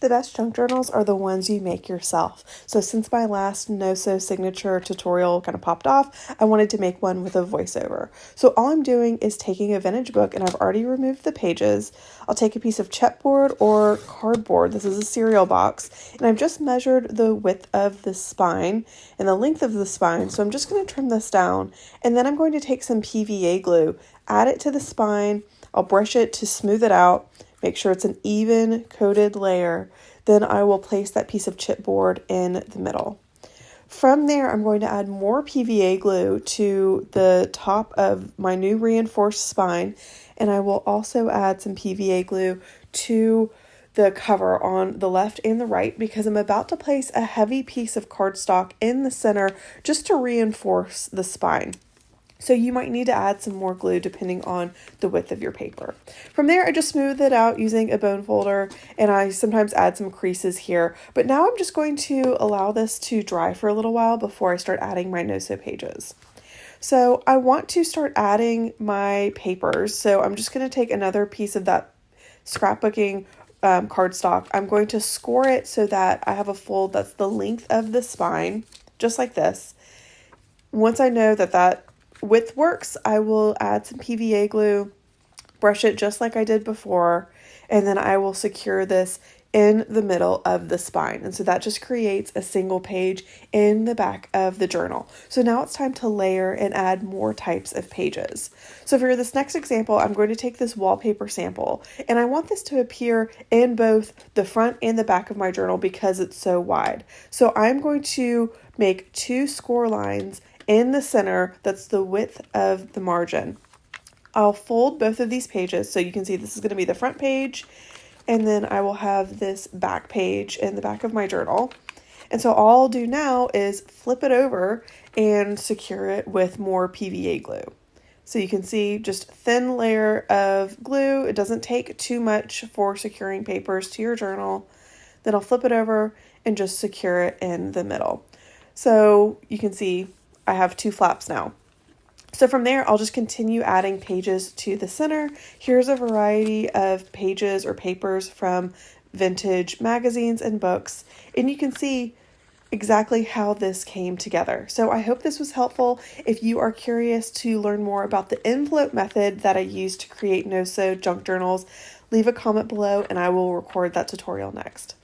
The best junk journals are the ones you make yourself. So since my last no-sew signature tutorial kind of popped off, I wanted to make one with a voiceover. So all I'm doing is taking a vintage book, and I've already removed the pages. I'll take a piece of chipboard or cardboard. This is a cereal box, and I've just measured the width of the spine and the length of the spine. So I'm just going to trim this down, and then I'm going to take some PVA glue, add it to the spine. I'll brush it to smooth it out. Make sure it's an even coated layer. Then I will place that piece of chipboard in the middle. From there, I'm going to add more PVA glue to the top of my new reinforced spine, and I will also add some PVA glue to the cover on the left and the right because I'm about to place a heavy piece of cardstock in the center just to reinforce the spine. So you might need to add some more glue depending on the width of your paper. From there, I just smooth it out using a bone folder, and I sometimes add some creases here. But now I'm just going to allow this to dry for a little while before I start adding my no-sew pages. So I want to start adding my papers. So I'm just going to take another piece of that scrapbooking cardstock. I'm going to score it so that I have a fold that's the length of the spine, just like this. Once I know that width works, I will add some PVA glue, brush it just like I did before, and then I will secure this in the middle of the spine. And so that just creates a single page in the back of the journal. So now it's time to layer and add more types of pages. So for this next example, I'm going to take this wallpaper sample, and I want this to appear in both the front and the back of my journal because it's so wide. So I'm going to make 2 score lines in the center. That's the width of the margin. I'll fold both of these pages so you can see this is going to be the front page, and then I will have this back page in the back of my journal. And so all I'll do now is flip it over and secure it with more PVA glue. So you can see just thin layer of glue. It doesn't take too much for securing papers to your journal. Then I'll flip it over and just secure it in the middle. So you can see I have 2 flaps now. So from there, I'll just continue adding pages to the center. Here's a variety of pages or papers from vintage magazines and books, and you can see exactly how this came together. So I hope this was helpful. If you are curious to learn more about the envelope method that I use to create no-sew junk journals, leave a comment below and I will record that tutorial next.